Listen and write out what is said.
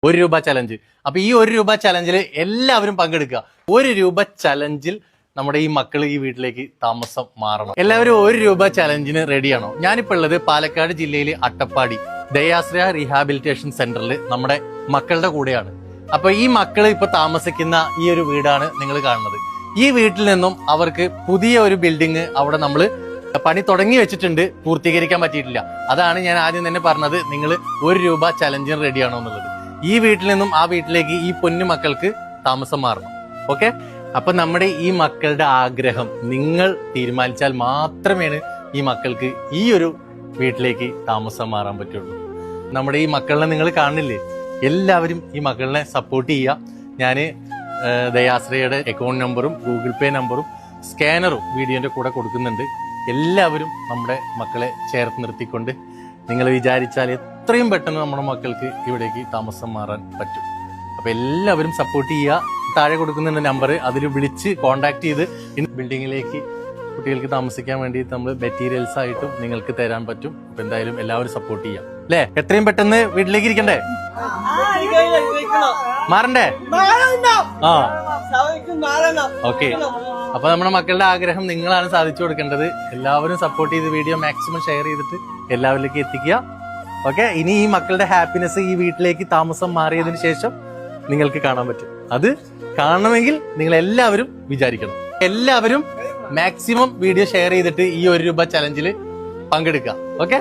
1 രൂപ ചലഞ്ച്. അപ്പൊ ഈ 1 രൂപ ചലഞ്ചിൽ എല്ലാവരും പങ്കെടുക്കുക. 1 രൂപ ചലഞ്ചിൽ നമ്മുടെ ഈ മക്കൾ ഈ വീട്ടിലേക്ക് താമസം മാറണം. എല്ലാവരും 1 രൂപ ചലഞ്ചിന് റെഡിയാണോ? ഞാനിപ്പോ ഉള്ളത് പാലക്കാട് ജില്ലയിലെ അട്ടപ്പാടി ദയാശ്രയ റീഹാബിലിറ്റേഷൻ സെന്ററിൽ നമ്മുടെ മക്കളുടെ കൂടെയാണ്. അപ്പൊ ഈ മക്കൾ ഇപ്പൊ താമസിക്കുന്ന ഈ ഒരു വീടാണ് നിങ്ങൾ കാണുന്നത്. ഈ വീട്ടിൽ നിന്നും അവർക്ക് പുതിയ ഒരു ബിൽഡിംഗ് അവിടെ നമ്മൾ പണി തുടങ്ങി വെച്ചിട്ടുണ്ട്, പൂർത്തീകരിക്കാൻ പറ്റിയിട്ടില്ല. അതാണ് ഞാൻ ആദ്യം തന്നെ പറഞ്ഞത്, നിങ്ങൾ 1 രൂപ ചലഞ്ചിന് റെഡിയാണോ എന്നുള്ളത്. ഈ വീട്ടിൽ നിന്നും ആ വീട്ടിലേക്ക് ഈ പൊന്നു മക്കൾക്ക് താമസം മാറണം. ഓക്കെ, അപ്പൊ നമ്മുടെ ഈ മക്കളുടെ ആഗ്രഹം നിങ്ങൾ തീരുമാനിച്ചാൽ മാത്രമേ ഈ മക്കൾക്ക് ഈ ഒരു വീട്ടിലേക്ക് താമസം മാറാൻ പറ്റുള്ളൂ. നമ്മുടെ ഈ മക്കളെ നിങ്ങൾ കാണില്ലേ, എല്ലാവരും ഈ മക്കളെ സപ്പോർട്ട് ചെയ്യുക. ഞാൻ ദയാശ്രയയുടെ അക്കൗണ്ട് നമ്പറും ഗൂഗിൾ പേ നമ്പറും സ്കാനറും വീഡിയോന്റെ കൂടെ കൊടുക്കുന്നുണ്ട്. എല്ലാവരും നമ്മുടെ മക്കളെ ചേർത്ത് നിർത്തിക്കൊണ്ട് നിങ്ങൾ വിചാരിച്ചാൽ എത്രയും പെട്ടെന്ന് നമ്മുടെ മക്കൾക്ക് ഇവിടേക്ക് താമസം മാറാൻ പറ്റും. അപ്പൊ എല്ലാവരും സപ്പോർട്ട് ചെയ്യുക. താഴെ കൊടുക്കുന്ന നമ്പർ അതിൽ വിളിച്ച് കോൺടാക്ട് ചെയ്ത് ബിൽഡിങ്ങിലേക്ക് കുട്ടികൾക്ക് താമസിക്കാൻ വേണ്ടി നമ്മൾ മെറ്റീരിയൽസ് ആയിട്ടും നിങ്ങൾക്ക് തരാൻ പറ്റും. അപ്പൊ എന്തായാലും എല്ലാവരും സപ്പോർട്ട് ചെയ്യാം അല്ലേ? എത്രയും പെട്ടെന്ന് വീട്ടിലേക്ക് ഇരിക്കണ്ടേ, മാറണ്ടേ? ആ ഓക്കെ. അപ്പൊ നമ്മുടെ മക്കളുടെ ആഗ്രഹം നിങ്ങളാണ് സാധിച്ചു കൊടുക്കേണ്ടത്. എല്ലാവരും സപ്പോർട്ട് ചെയ്ത് വീഡിയോ മാക്സിമം ഷെയർ ചെയ്തിട്ട് എല്ലാവരിലേക്ക് എത്തിക്കുക. ഓക്കെ, ഇനി ഈ മക്കളുടെ ഹാപ്പിനെസ് ഈ വീട്ടിലേക്ക് താമസം മാറിയതിനു ശേഷം നിങ്ങൾക്ക് കാണാൻ പറ്റും. അത് കാണണമെങ്കിൽ നിങ്ങൾ എല്ലാവരും വിചാരിക്കണം. എല്ലാവരും മാക്സിമം വീഡിയോ ഷെയർ ചെയ്തിട്ട് ഈ 1 രൂപ ചലഞ്ചിൽ പങ്കെടുക്കുക. ഓക്കെ.